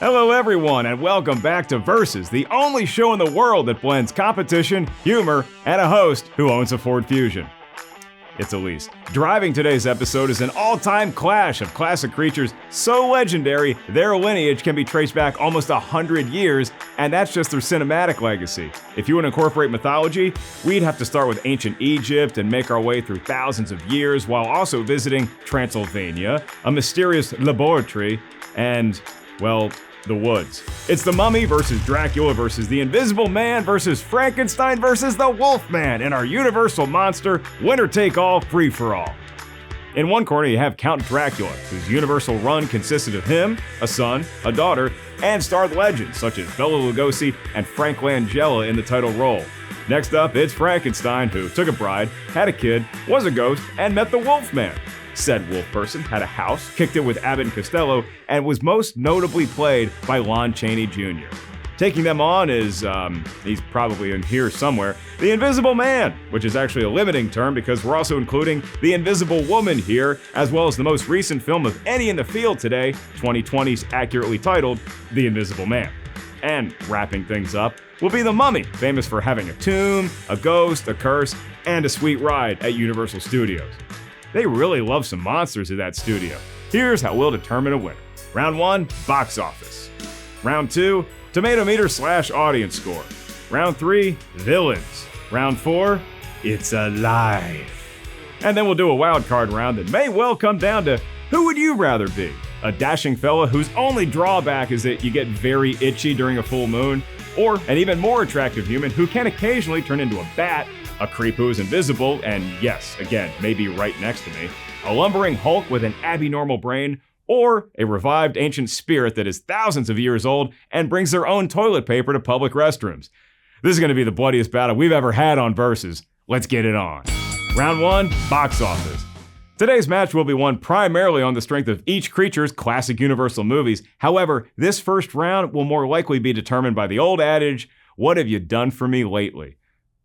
Hello everyone and welcome back to Versus, the only show in the world that blends competition, humor, and a host who owns a Ford Fusion. It's Elise. Driving today's episode is an all-time clash of classic creatures so legendary their lineage can be traced back almost 100 years, and that's just their cinematic legacy. If you want to incorporate mythology, we'd have to start with ancient Egypt and make our way through thousands of years while also visiting Transylvania, a mysterious laboratory, and, well, the woods. It's the Mummy versus Dracula versus the Invisible Man versus Frankenstein versus the Wolfman in our Universal Monster winner-take-all free-for-all. In one corner you have Count Dracula, whose Universal run consisted of him, a son, a daughter, and starred legends such as Bela Lugosi and Frank Langella in the title role. Next up, it's Frankenstein, who took a bride, had a kid, was a ghost, and met the Wolfman. Said wolf person had a house, kicked it with Abbott and Costello, and was most notably played by Lon Chaney Jr. Taking them on is, he's probably in here somewhere, the Invisible Man, which is actually a limiting term because we're also including the Invisible Woman here, as well as the most recent film of any in the field today, 2020's accurately titled The Invisible Man. And wrapping things up will be the Mummy, famous for having a tomb, a ghost, a curse, and a sweet ride at Universal Studios. They really love some monsters at that studio. Here's how we'll determine a winner. Round 1, box office. Round 2, Tomatometer / audience score. Round 3, villains. Round 4, it's alive. And then we'll do a wildcard round that may well come down to who would you rather be? A dashing fella whose only drawback is that you get very itchy during a full moon, or an even more attractive human who can occasionally turn into a bat, a creep who is invisible, and yes, again, maybe right next to me, a lumbering Hulk with an abnormal brain, or a revived ancient spirit that is thousands of years old and brings their own toilet paper to public restrooms. This is going to be the bloodiest battle we've ever had on Versus. Let's get it on. Round 1, box office. Today's match will be won primarily on the strength of each creature's classic Universal movies. However, this first round will more likely be determined by the old adage, what have you done for me lately?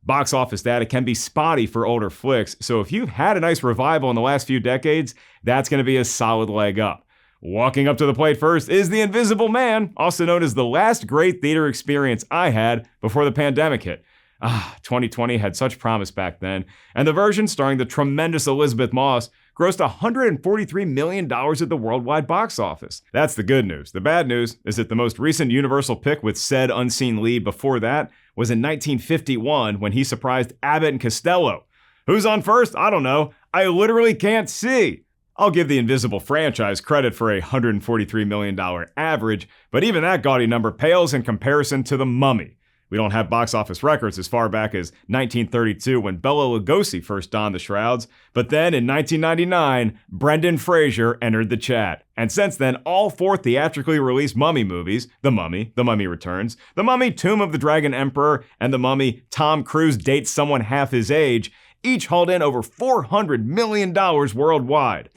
Box office data can be spotty for older flicks, so if you've had a nice revival in the last few decades, that's going to be a solid leg up. Walking up to the plate first is the Invisible Man, also known as the last great theater experience I had before the pandemic hit. 2020 had such promise back then, and the version starring the tremendous Elizabeth Moss grossed $143 million at the worldwide box office. That's the good news. The bad news is that the most recent Universal pick with said unseen lead before that was in 1951 when he surprised Abbott and Costello. Who's on first? I don't know. I literally can't see. I'll give the Invisible franchise credit for a $143 million average, but even that gaudy number pales in comparison to the Mummy. We don't have box office records as far back as 1932 when Bela Lugosi first donned the shrouds, but then in 1999, Brendan Fraser entered the chat. And since then, all 4 theatrically released Mummy movies, The Mummy, The Mummy Returns, The Mummy, Tomb of the Dragon Emperor, and The Mummy, Tom Cruise Dates Someone Half His Age, each hauled in over $400 million worldwide.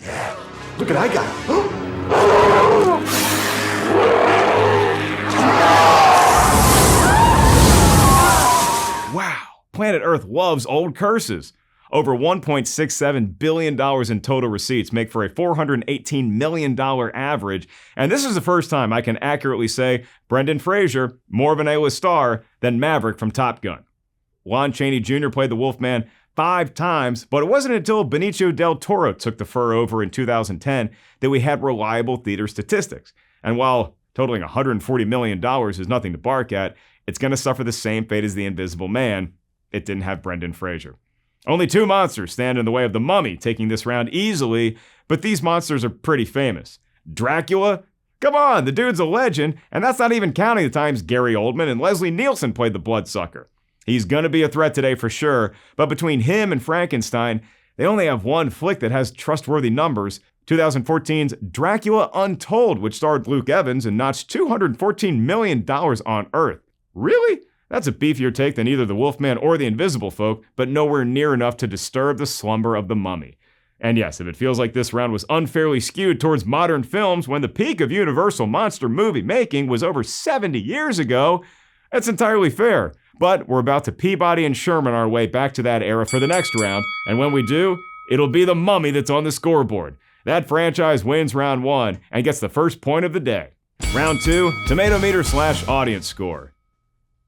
Look what I got. Wow, planet Earth loves old curses. Over $1.67 billion in total receipts make for a $418 million average, and this is the first time I can accurately say Brendan Fraser, more of an A-list star than Maverick from Top Gun. Lon Chaney Jr. played the Wolfman 5 times, but it wasn't until Benicio del Toro took the fur over in 2010 that we had reliable theater statistics. And while totaling $140 million is nothing to bark at, it's going to suffer the same fate as The Invisible Man. It didn't have Brendan Fraser. Only 2 monsters stand in the way of the Mummy taking this round easily, but these monsters are pretty famous. Dracula? Come on, the dude's a legend, and that's not even counting the times Gary Oldman and Leslie Nielsen played the Bloodsucker. He's going to be a threat today for sure, but between him and Frankenstein, they only have one flick that has trustworthy numbers, 2014's Dracula Untold, which starred Luke Evans and notched $214 million on Earth. Really? That's a beefier take than either the Wolfman or the Invisible Folk, but nowhere near enough to disturb the slumber of the Mummy. And yes, if it feels like this round was unfairly skewed towards modern films when the peak of Universal monster movie making was over 70 years ago, that's entirely fair. But we're about to Peabody and Sherman our way back to that era for the next round, and when we do, it'll be the Mummy that's on the scoreboard. That franchise wins round 1 and gets the first point of the day. Round 2, Tomatometer/audience score.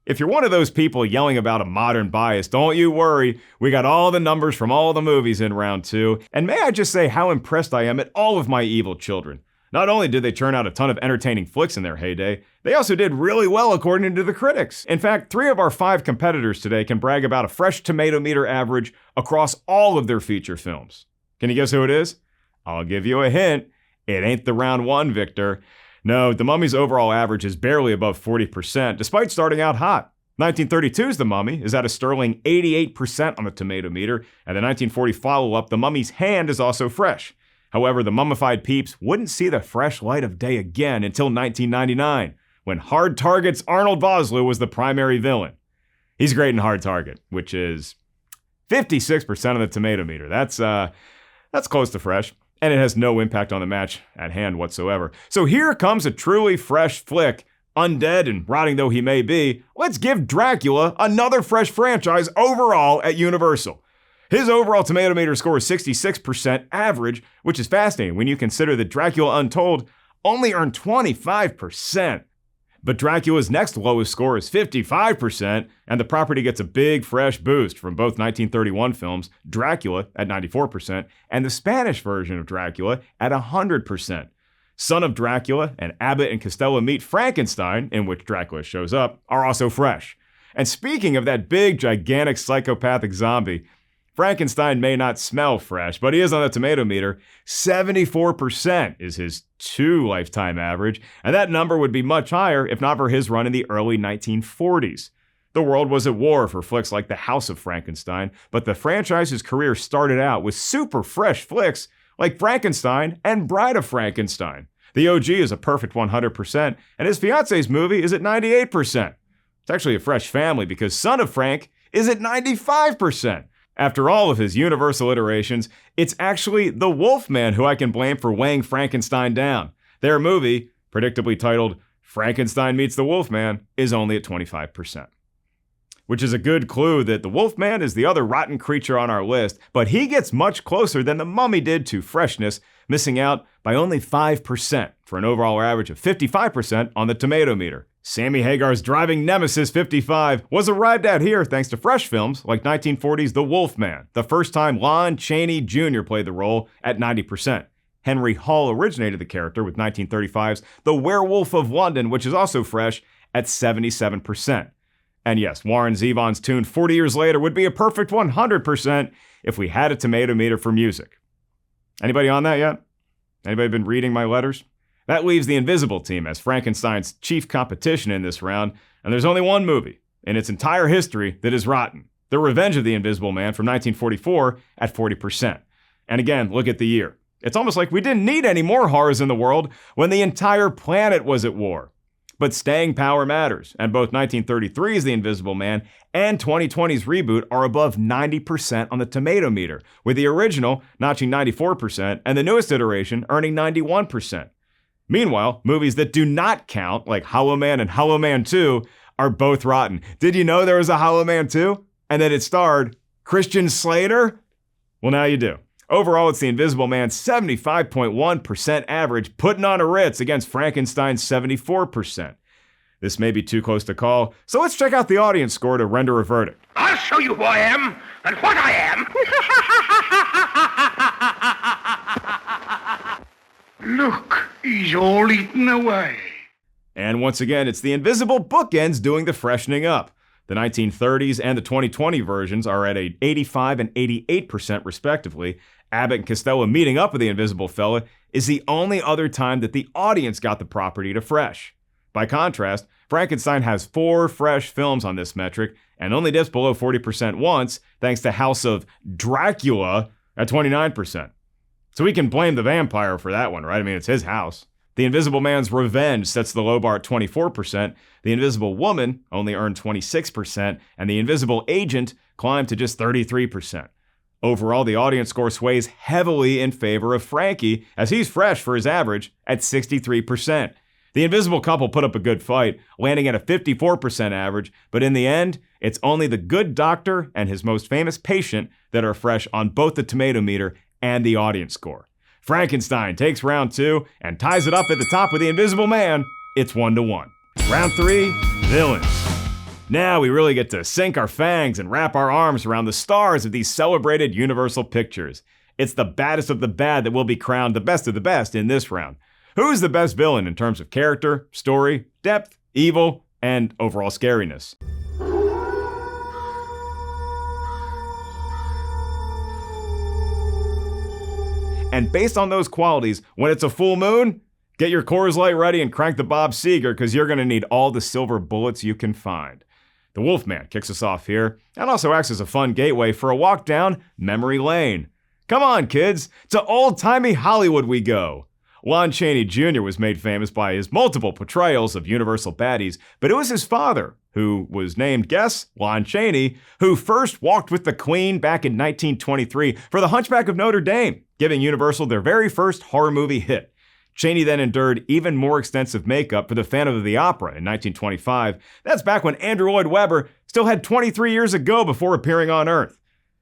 If you're one of those people yelling about a modern bias, don't you worry. We got all the numbers from all the movies in round 2. And may I just say how impressed I am at all of my evil children. Not only did they churn out a ton of entertaining flicks in their heyday, they also did really well according to the critics. In fact, 3 of our 5 competitors today can brag about a fresh Tomatometer average across all of their feature films. Can you guess who it is? I'll give you a hint. It ain't the round 1 victor. No, The Mummy's overall average is barely above 40%, despite starting out hot. 1932's The Mummy is at a sterling 88% on the Tomatometer, and the 1940 follow-up, The Mummy's Hand, is also fresh. However, the mummified peeps wouldn't see the fresh light of day again until 1999, when Hard Target's Arnold Vosloo was the primary villain. He's great in Hard Target, which is 56% of the Tomatometer. That's close to fresh. And it has no impact on the match at hand whatsoever. So here comes a truly fresh flick. Undead and rotting though he may be, let's give Dracula another fresh franchise overall at Universal. His overall Tomatometer score is 66% average, which is fascinating when you consider that Dracula Untold only earned 25%. But Dracula's next lowest score is 55%, and the property gets a big fresh boost from both 1931 films, Dracula at 94%, and the Spanish version of Dracula at 100%. Son of Dracula and Abbott and Costello Meet Frankenstein, in which Dracula shows up, are also fresh. And speaking of that big, gigantic, psychopathic zombie, Frankenstein may not smell fresh, but he is on the Tomatometer. 74% is his 2 lifetime average, and that number would be much higher if not for his run in the early 1940s. The world was at war for flicks like The House of Frankenstein, but the franchise's career started out with super fresh flicks like Frankenstein and Bride of Frankenstein. The OG is a perfect 100%, and his fiance's movie is at 98%. It's actually a fresh family because Son of Frank is at 95%. After all of his Universal iterations, it's actually the Wolfman who I can blame for weighing Frankenstein down. Their movie, predictably titled Frankenstein Meets the Wolfman, is only at 25%. Which is a good clue that the Wolfman is the other rotten creature on our list, but he gets much closer than the Mummy did to freshness, missing out by only 5% for an overall average of 55% on the Tomatometer. Sammy Hagar's driving nemesis 55 was arrived at here thanks to fresh films like 1940's The Wolfman, the first time Lon Chaney Jr. played the role at 90%. Henry Hall originated the character with 1935's The Werewolf of London, which is also fresh at 77%. And yes, Warren Zevon's tune 40 years later would be a perfect 100% if we had a Tomatometer for music. Anybody on that yet? Anybody been reading my letters? That leaves the Invisible Team as Frankenstein's chief competition in this round, and there's only one movie in its entire history that is rotten. The Revenge of the Invisible Man from 1944 at 40%. And again, look at the year. It's almost like we didn't need any more horrors in the world when the entire planet was at war. But staying power matters, and both 1933's The Invisible Man and 2020's reboot are above 90% on the Tomatometer, with the original notching 94% and the newest iteration earning 91%. Meanwhile, movies that do not count, like Hollow Man and Hollow Man 2, are both rotten. Did you know there was a Hollow Man 2? And that it starred Christian Slater? Well, now you do. Overall, it's The Invisible Man's 75.1% average, putting on a Ritz against Frankenstein's 74%. This may be too close to call, so let's check out the audience score to render a verdict. I'll show you who I am and what I am. Look, he's all eaten away. And once again, it's the invisible bookends doing the freshening up. The 1930s and the 2020 versions are at 85 and 88% respectively. Abbott and Costello meeting up with the Invisible Fella is the only other time that the audience got the property to fresh. By contrast, Frankenstein has 4 fresh films on this metric and only dips below 40% once, thanks to House of Dracula at 29%. So we can blame the vampire for that one, right? I mean, it's his house. The Invisible Man's Revenge sets the low bar at 24%, The Invisible Woman only earned 26%, and The Invisible Agent climbed to just 33%. Overall, the audience score sways heavily in favor of Frankie, as he's fresh for his average at 63%. The Invisible Couple put up a good fight, landing at a 54% average, but in the end, it's only the Good Doctor and his most famous patient that are fresh on both the Tomatometer and the audience score. Frankenstein takes round 2 and ties it up at the top with The Invisible Man it's 1-1. Round 3, villains. Now we really get to sink our fangs and wrap our arms around the stars of these celebrated Universal pictures. It's the baddest of the bad that will be crowned the best of the best in this round. Who's the best villain in terms of character, story, depth, evil, and overall scariness? And based on those qualities, when it's a full moon, get your Coors Light ready and crank the Bob Seger, because you're going to need all the silver bullets you can find. The Wolfman kicks us off here, and also acts as a fun gateway for a walk down memory lane. Come on, kids, to old-timey Hollywood we go. Lon Chaney Jr. was made famous by his multiple portrayals of Universal baddies, but it was his father, who was named, guess, Lon Chaney, who first walked with the Queen back in 1923 for The Hunchback of Notre Dame, giving Universal their very first horror movie hit. Chaney then endured even more extensive makeup for the Phantom of the Opera in 1925. That's back when Andrew Lloyd Webber still had 23 years to go before appearing on Earth.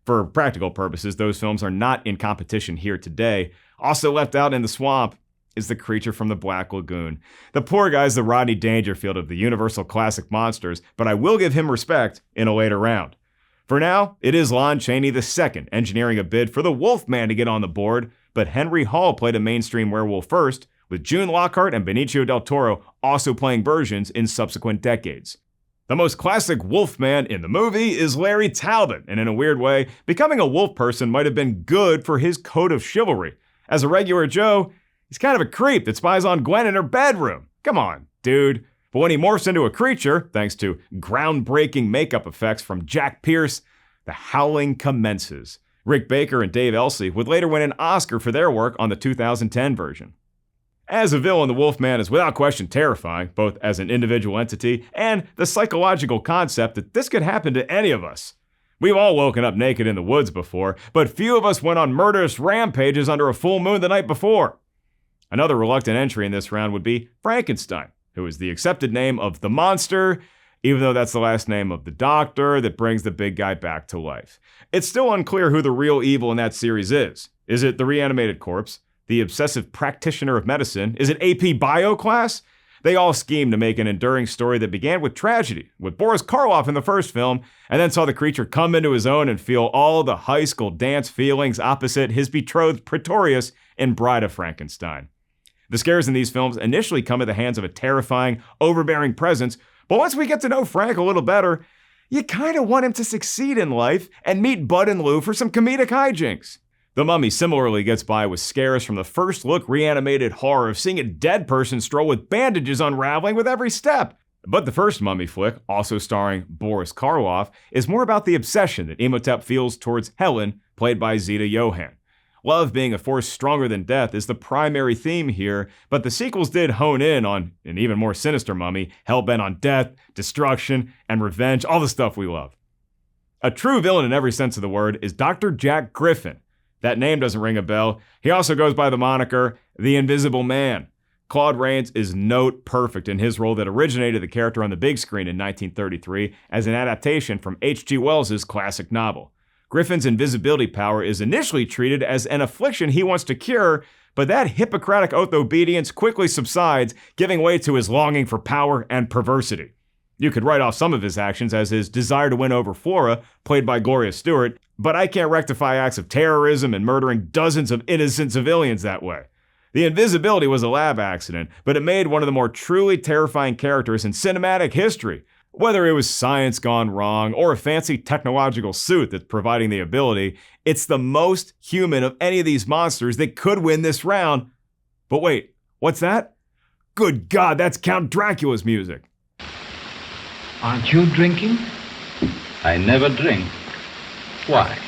For practical purposes, those films are not in competition here today. Also left out in the swamp is the creature from the Black Lagoon. The poor guy's the Rodney Dangerfield of the Universal classic monsters, but I will give him respect in a later round. For now, it is Lon Chaney II engineering a bid for the Wolfman to get on the board, but Henry Hall played a mainstream werewolf first, with June Lockhart and Benicio del Toro also playing versions in subsequent decades. The most classic Wolfman in the movie is Larry Talbot, and in a weird way, becoming a wolf person might have been good for his code of chivalry. As a regular Joe, he's kind of a creep that spies on Gwen in her bedroom. Come on, dude. But when he morphs into a creature, thanks to groundbreaking makeup effects from Jack Pierce, the howling commences. Rick Baker and Dave Elsey would later win an Oscar for their work on the 2010 version. As a villain, the Wolfman is without question terrifying, both as an individual entity and the psychological concept that this could happen to any of us. We've all woken up naked in the woods before, but few of us went on murderous rampages under a full moon the night before. Another reluctant entry in this round would be Frankenstein, who is the accepted name of the monster, even though that's the last name of the doctor that brings the big guy back to life. It's still unclear who the real evil in that series is. Is it the reanimated corpse? The obsessive practitioner of medicine? Is it AP Bio class? They all schemed to make an enduring story that began with tragedy, with Boris Karloff in the first film, and then saw the creature come into his own and feel all the high school dance feelings opposite his betrothed Pretorius in Bride of Frankenstein. The scares in these films initially come at the hands of a terrifying, overbearing presence, but once we get to know Frank a little better, you kind of want him to succeed in life and meet Bud and Lou for some comedic hijinks. The Mummy similarly gets by with scares from the first look reanimated horror of seeing a dead person stroll with bandages unraveling with every step. But the first Mummy flick, also starring Boris Karloff, is more about the obsession that Imhotep feels towards Helen, played by Zita Johann. Love being a force stronger than death is the primary theme here, but the sequels did hone in on an even more sinister mummy, hell-bent on death, destruction, and revenge, all the stuff we love. A true villain in every sense of the word is Dr. Jack Griffin. That name doesn't ring a bell. He also goes by the moniker The Invisible Man. Claude Rains is note perfect in his role that originated the character on the big screen in 1933 as an adaptation from H.G. Wells' classic novel. Griffin's invisibility power is initially treated as an affliction he wants to cure, but that Hippocratic oath obedience quickly subsides, giving way to his longing for power and perversity. You could write off some of his actions as his desire to win over Flora, played by Gloria Stewart, but I can't rectify acts of terrorism and murdering dozens of innocent civilians that way. The invisibility was a lab accident, but it made one of the more truly terrifying characters in cinematic history. Whether it was science gone wrong or a fancy technological suit that's providing the ability, it's the most human of any of these monsters that could win this round. But wait, what's that? Good God, that's Count Dracula's music. Aren't you drinking? I never drink. Why?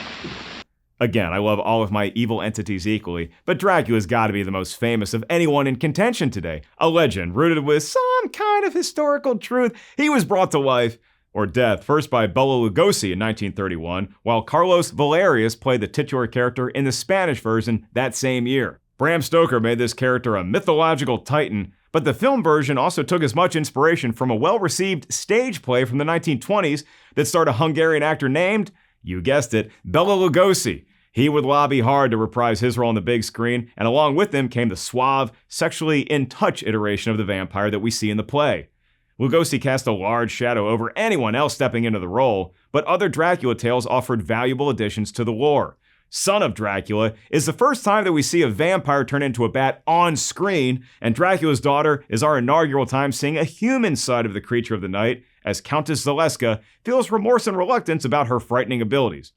Again, I love all of my evil entities equally, but Dracula's gotta be the most famous of anyone in contention today. A legend rooted with some kind of historical truth. He was brought to life, or death, first by Bela Lugosi in 1931, while Carlos Valerius played the titular character in the Spanish version that same year. Bram Stoker made this character a mythological titan, but the film version also took as much inspiration from a well-received stage play from the 1920s that starred a Hungarian actor named, you guessed it, Bela Lugosi. He would lobby hard to reprise his role on the big screen, and along with him came the suave, sexually in-touch iteration of the vampire that we see in the play. Lugosi cast a large shadow over anyone else stepping into the role, but other Dracula tales offered valuable additions to the lore. Son of Dracula is the first time that we see a vampire turn into a bat on screen, and Dracula's Daughter is our inaugural time seeing a human side of the creature of the night, as Countess Zaleska feels remorse and reluctance about her frightening abilities.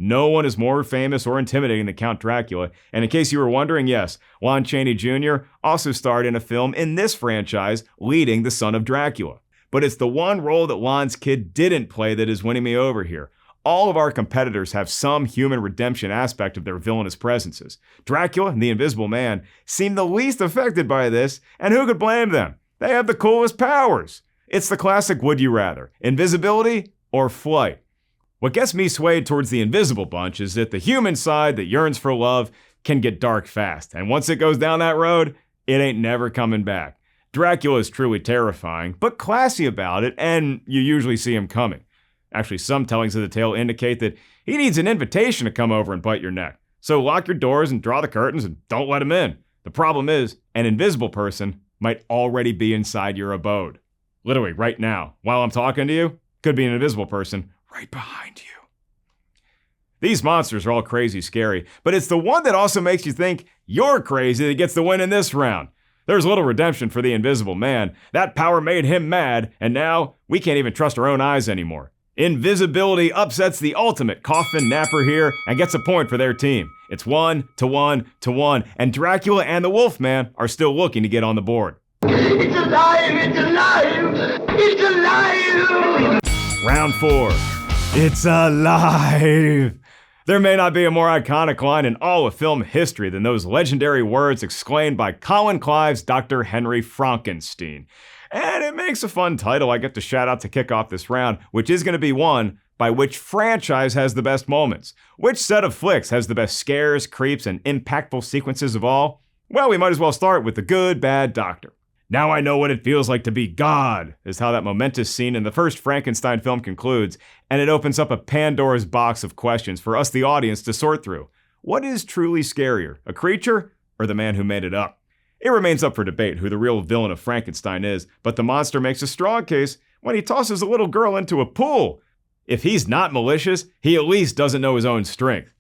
No one is more famous or intimidating than Count Dracula, and in case you were wondering, yes, Lon Chaney Jr. also starred in a film in this franchise, leading the Son of Dracula. But it's the one role that Lon's kid didn't play that is winning me over here. All of our competitors have some human redemption aspect of their villainous presences. Dracula and the Invisible Man seem the least affected by this, and who could blame them? They have the coolest powers. It's the classic would you rather, invisibility or flight. What gets me swayed towards the invisible bunch is that the human side that yearns for love can get dark fast, and once it goes down that road, it ain't never coming back. Dracula is truly terrifying, but classy about it, and you usually see him coming. Actually, some tellings of the tale indicate that he needs an invitation to come over and bite your neck. So lock your doors and draw the curtains and don't let him in. The problem is, an invisible person might already be inside your abode. Literally, right now, while I'm talking to you, could be an invisible person right behind you. These monsters are all crazy scary, but it's the one that also makes you think you're crazy that gets the win in this round. There's little redemption for the Invisible Man. That power made him mad, and now we can't even trust our own eyes anymore. Invisibility upsets the ultimate coffin napper here and gets a point for their team. It's 1-1-1, and Dracula and the Wolfman are still looking to get on the board. It's alive! It's alive! It's alive! Round 4. It's alive! There may not be a more iconic line in all of film history than those legendary words exclaimed by Colin Clive's Dr. Henry Frankenstein. And it makes a fun title I get to shout out to kick off this round, which is going to be one by which franchise has the best moments. Which set of flicks has the best scares, creeps, and impactful sequences of all? Well, we might as well start with The Good, Bad Doctor. Now I know what it feels like to be God, is how that momentous scene in the first Frankenstein film concludes, and it opens up a Pandora's box of questions for us, the audience, to sort through. What is truly scarier, a creature or the man who made it up? It remains up for debate who the real villain of Frankenstein is, but the monster makes a strong case when he tosses a little girl into a pool. If he's not malicious, he at least doesn't know his own strength.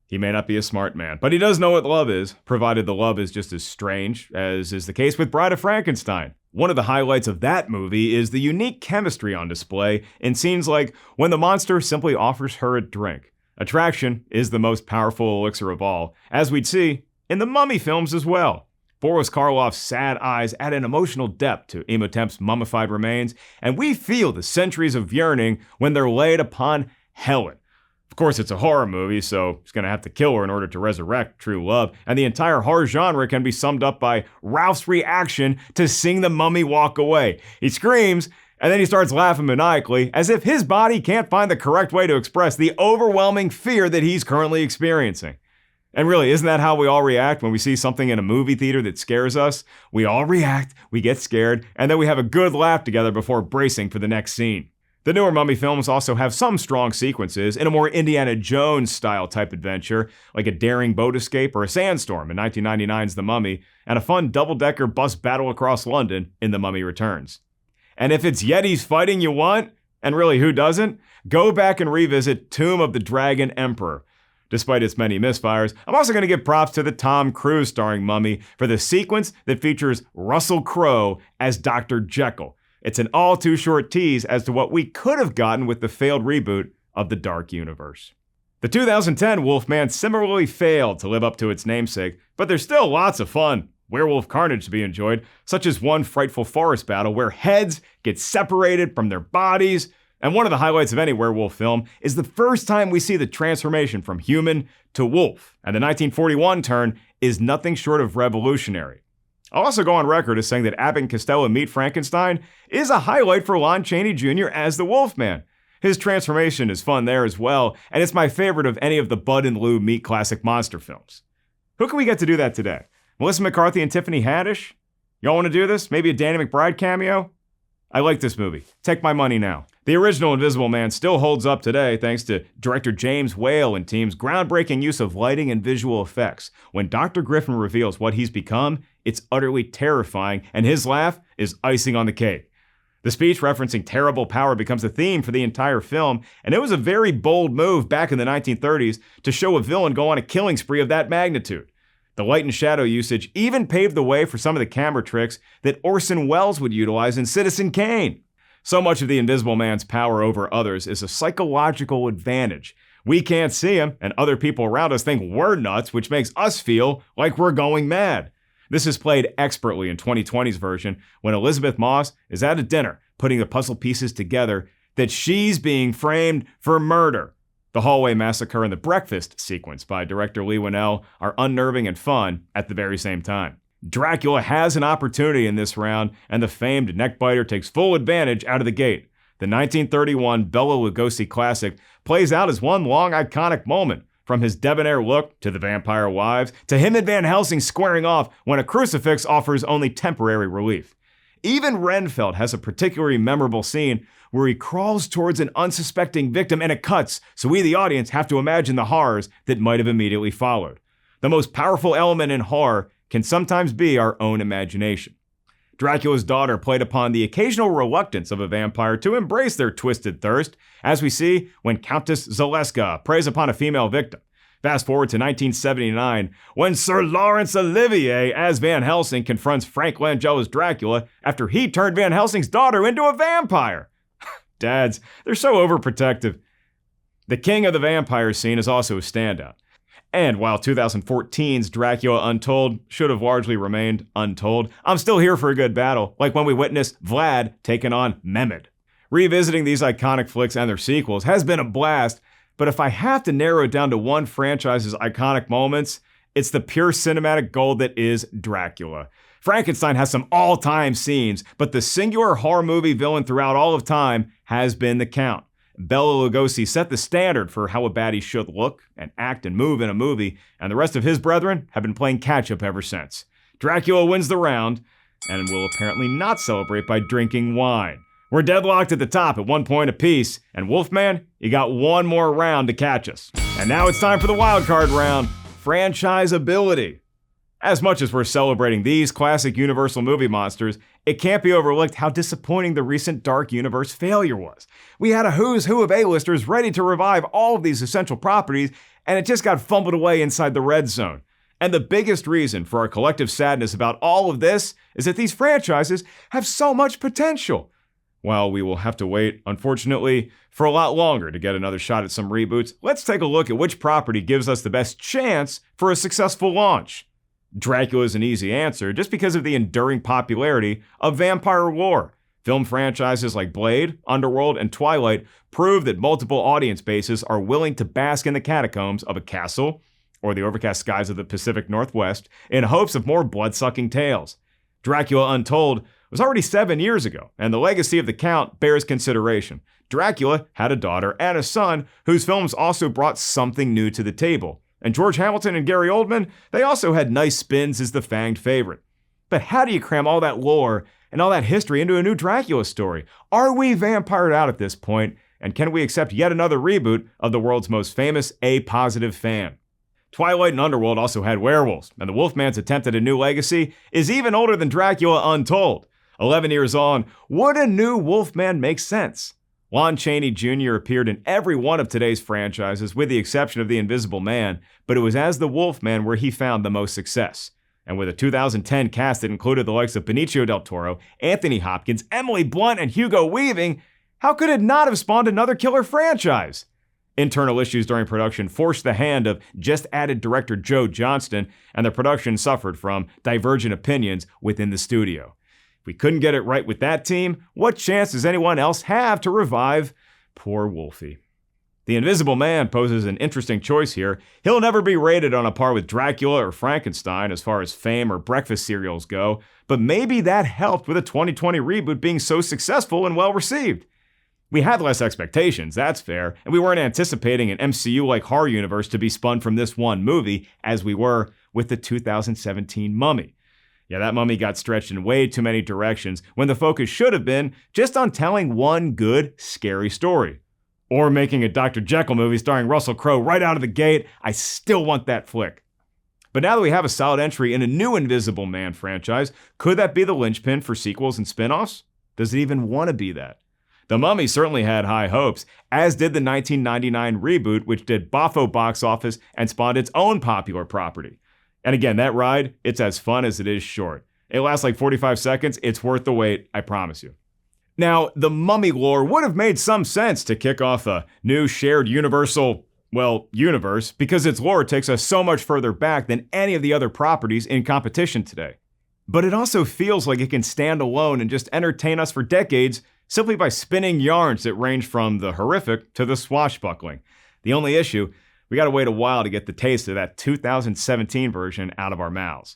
He may not be a smart man, but he does know what love is, provided the love is just as strange as is the case with Bride of Frankenstein. One of the highlights of that movie is the unique chemistry on display in scenes like when the monster simply offers her a drink. Attraction is the most powerful elixir of all, as we'd see in the Mummy films as well. Boris Karloff's sad eyes add an emotional depth to Imhotep's mummified remains, and we feel the centuries of yearning when they're laid upon Helen. Of course, it's a horror movie, so he's going to have to kill her in order to resurrect true love, and the entire horror genre can be summed up by Ralph's reaction to seeing the mummy walk away. He screams, and then he starts laughing maniacally, as if his body can't find the correct way to express the overwhelming fear that he's currently experiencing. And really, isn't that how we all react when we see something in a movie theater that scares us? We all react, we get scared, and then we have a good laugh together before bracing for the next scene. The newer Mummy films also have some strong sequences in a more Indiana Jones-style type adventure, like a daring boat escape or a sandstorm in 1999's The Mummy, and a fun double-decker bus battle across London in The Mummy Returns. And if it's Yetis fighting you want, and really who doesn't, go back and revisit Tomb of the Dragon Emperor. Despite its many misfires, I'm also going to give props to the Tom Cruise starring Mummy for the sequence that features Russell Crowe as Dr. Jekyll. It's an all-too-short tease as to what we could have gotten with the failed reboot of the Dark Universe. The 2010 Wolfman similarly failed to live up to its namesake, but there's still lots of fun werewolf carnage to be enjoyed, such as one frightful forest battle where heads get separated from their bodies. And one of the highlights of any werewolf film is the first time we see the transformation from human to wolf, and the 1941 turn is nothing short of revolutionary. I'll also go on record as saying that Abbott and Costello Meet Frankenstein is a highlight for Lon Chaney Jr. as the Wolfman. His transformation is fun there as well, and it's my favorite of any of the Bud and Lou Meet classic monster films. Who can we get to do that today? Melissa McCarthy and Tiffany Haddish? Y'all want to do this? Maybe a Danny McBride cameo? I like this movie. Take my money now. The original Invisible Man still holds up today thanks to director James Whale and team's groundbreaking use of lighting and visual effects. When Dr. Griffin reveals what he's become, it's utterly terrifying, and his laugh is icing on the cake. The speech referencing terrible power becomes a theme for the entire film, and it was a very bold move back in the 1930s to show a villain go on a killing spree of that magnitude. The light and shadow usage even paved the way for some of the camera tricks that Orson Welles would utilize in Citizen Kane. So much of the Invisible Man's power over others is a psychological advantage. We can't see him, and other people around us think we're nuts, which makes us feel like we're going mad. This is played expertly in 2020's version when Elizabeth Moss is at a dinner putting the puzzle pieces together that she's being framed for murder. The hallway massacre and the breakfast sequence by director Leigh Whannell are unnerving and fun at the very same time. Dracula has an opportunity in this round, and the famed neckbiter takes full advantage out of the gate. The 1931 Bela Lugosi classic plays out as one long iconic moment, from his debonair look to the vampire wives, to him and Van Helsing squaring off when a crucifix offers only temporary relief. Even Renfield has a particularly memorable scene where he crawls towards an unsuspecting victim and it cuts, so we the audience have to imagine the horrors that might have immediately followed. The most powerful element in horror can sometimes be our own imagination. Dracula's daughter played upon the occasional reluctance of a vampire to embrace their twisted thirst, as we see when Countess Zaleska preys upon a female victim. Fast forward to 1979, when Sir Laurence Olivier as Van Helsing confronts Frank Langella's Dracula after he turned Van Helsing's daughter into a vampire. Dads, they're so overprotective. The King of the Vampires scene is also a standout. And while 2014's Dracula Untold should have largely remained untold, I'm still here for a good battle, like when we witnessed Vlad taking on Mehmed. Revisiting these iconic flicks and their sequels has been a blast, but if I have to narrow it down to one franchise's iconic moments, it's the pure cinematic gold that is Dracula. Frankenstein has some all-time scenes, but the singular horror movie villain throughout all of time has been the Count. Bela Lugosi set the standard for how a baddie should look and act and move in a movie, and the rest of his brethren have been playing catch-up ever since. Dracula wins the round, and will apparently not celebrate by drinking wine. We're deadlocked at the top at 1 point apiece, and Wolfman, you got one more round to catch us. And now it's time for the Wildcard Round, franchise ability. As much as we're celebrating these classic Universal movie monsters, it can't be overlooked how disappointing the recent Dark Universe failure was. We had a who's who of A-listers ready to revive all of these essential properties, and it just got fumbled away inside the red zone. And the biggest reason for our collective sadness about all of this is that these franchises have so much potential. While we will have to wait, unfortunately, for a lot longer to get another shot at some reboots, let's take a look at which property gives us the best chance for a successful launch. Dracula is an easy answer just because of the enduring popularity of vampire lore. Film franchises like Blade, Underworld, and Twilight prove that multiple audience bases are willing to bask in the catacombs of a castle or the overcast skies of the Pacific Northwest in hopes of more blood-sucking tales. Dracula Untold was already 7 years ago, and the legacy of the Count bears consideration. Dracula had a daughter and a son whose films also brought something new to the table. And George Hamilton and Gary Oldman, they also had nice spins as the fanged favorite. But how do you cram all that lore and all that history into a new Dracula story? Are we vampired out at this point? And can we accept yet another reboot of the world's most famous A-positive fan? Twilight and Underworld also had werewolves, and the Wolfman's attempt at a new legacy is even older than Dracula Untold. 11 years on, would a new Wolfman make sense? Lon Chaney Jr. appeared in every one of today's franchises with the exception of The Invisible Man, but it was as the Wolfman where he found the most success. And with a 2010 cast that included the likes of Benicio del Toro, Anthony Hopkins, Emily Blunt, and Hugo Weaving, how could it not have spawned another killer franchise? Internal issues during production forced the hand of just-added director Joe Johnston, and the production suffered from divergent opinions within the studio. If we couldn't get it right with that team, what chance does anyone else have to revive poor Wolfie? The Invisible Man poses an interesting choice here. He'll never be rated on a par with Dracula or Frankenstein as far as fame or breakfast cereals go, but maybe that helped with a 2020 reboot being so successful and well-received. We had less expectations, that's fair, and we weren't anticipating an MCU-like horror universe to be spun from this one movie, as we were with the 2017 Mummy. Yeah, that mummy got stretched in way too many directions when the focus should have been just on telling one good, scary story. Or making a Dr. Jekyll movie starring Russell Crowe right out of the gate. I still want that flick. But now that we have a solid entry in a new Invisible Man franchise, could that be the linchpin for sequels and spin-offs? Does it even want to be that? The Mummy certainly had high hopes, as did the 1999 reboot, which did boffo box office and spawned its own popular property. And again, that ride, it's as fun as it is short. It lasts like 45 seconds. It's worth the wait, I promise you. Now, the Mummy lore would have made some sense to kick off a new shared universal, universe, because its lore takes us so much further back than any of the other properties in competition today. But it also feels like it can stand alone and just entertain us for decades simply by spinning yarns that range from the horrific to the swashbuckling. The only issue, we gotta wait a while to get the taste of that 2017 version out of our mouths.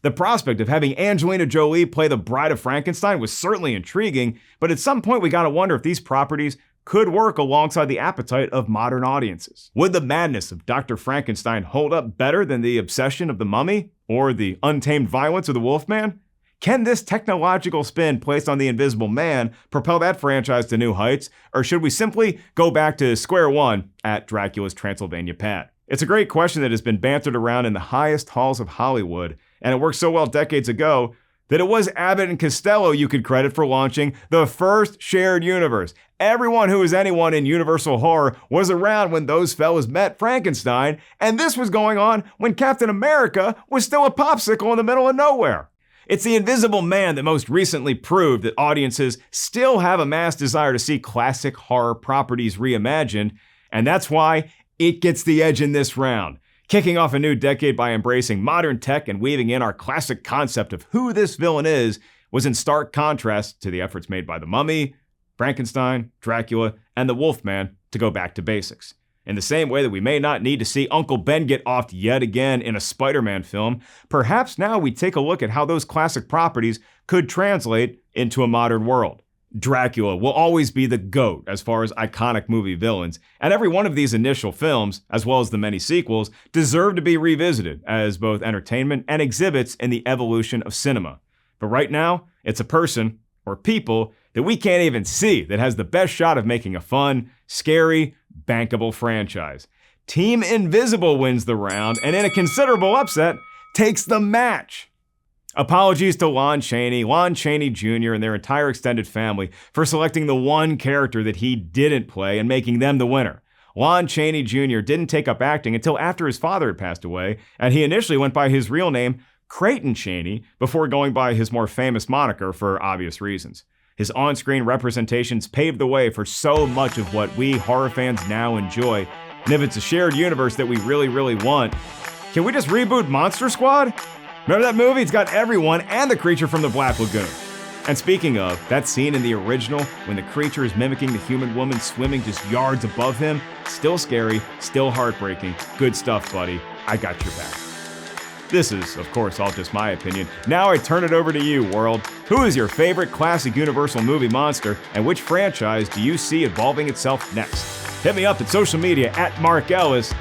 The prospect of having Angelina Jolie play the Bride of Frankenstein was certainly intriguing, but at some point we gotta wonder if these properties could work alongside the appetite of modern audiences. Would the madness of Dr. Frankenstein hold up better than the obsession of the Mummy or the untamed violence of the Wolfman? Can this technological spin placed on the Invisible Man propel that franchise to new heights, or should we simply go back to square one at Dracula's Transylvania pad? It's a great question that has been bantered around in the highest halls of Hollywood, and it worked so well decades ago that it was Abbott and Costello you could credit for launching the first shared universe. Everyone who is anyone in Universal Horror was around when those fellas met Frankenstein, and this was going on when Captain America was still a popsicle in the middle of nowhere. It's the Invisible Man that most recently proved that audiences still have a mass desire to see classic horror properties reimagined, and that's why it gets the edge in this round. Kicking off a new decade by embracing modern tech and weaving in our classic concept of who this villain is was in stark contrast to the efforts made by the Mummy, Frankenstein, Dracula, and the Wolfman to go back to basics. In the same way that we may not need to see Uncle Ben get offed yet again in a Spider-Man film, perhaps now we take a look at how those classic properties could translate into a modern world. Dracula will always be the GOAT as far as iconic movie villains, and every one of these initial films, as well as the many sequels, deserve to be revisited as both entertainment and exhibits in the evolution of cinema. But right now, it's a person, or people, that we can't even see that has the best shot of making a fun, scary, bankable franchise. Team Invisible wins the round, and in a considerable upset, takes the match. Apologies to Lon Chaney Jr., and their entire extended family for selecting the one character that he didn't play and making them the winner. Lon Chaney Jr. didn't take up acting until after his father had passed away, and he initially went by his real name, Creighton Chaney, before going by his more famous moniker for obvious reasons. His on-screen representations paved the way for so much of what we horror fans now enjoy. And if it's a shared universe that we really, really want, can we just reboot Monster Squad? Remember that movie? It's got everyone and the creature from the Black Lagoon. And speaking of, that scene in the original when the creature is mimicking the human woman swimming just yards above him, still scary, still heartbreaking. Good stuff, buddy. I got your back. This is, of course, all just my opinion. Now I turn it over to you, world. Who is your favorite classic Universal movie monster, and which franchise do you see evolving itself next? Hit me up at social media at Mark Ellis.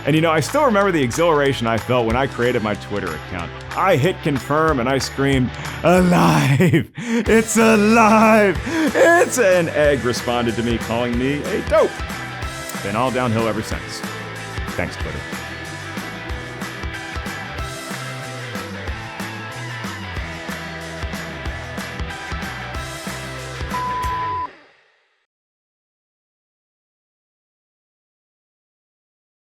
And I still remember the exhilaration I felt when I created my Twitter account. I hit confirm and I screamed, "Alive! It's alive! It's an egg," responded to me, calling me a dope. Been all downhill ever since. Thanks, Twitter.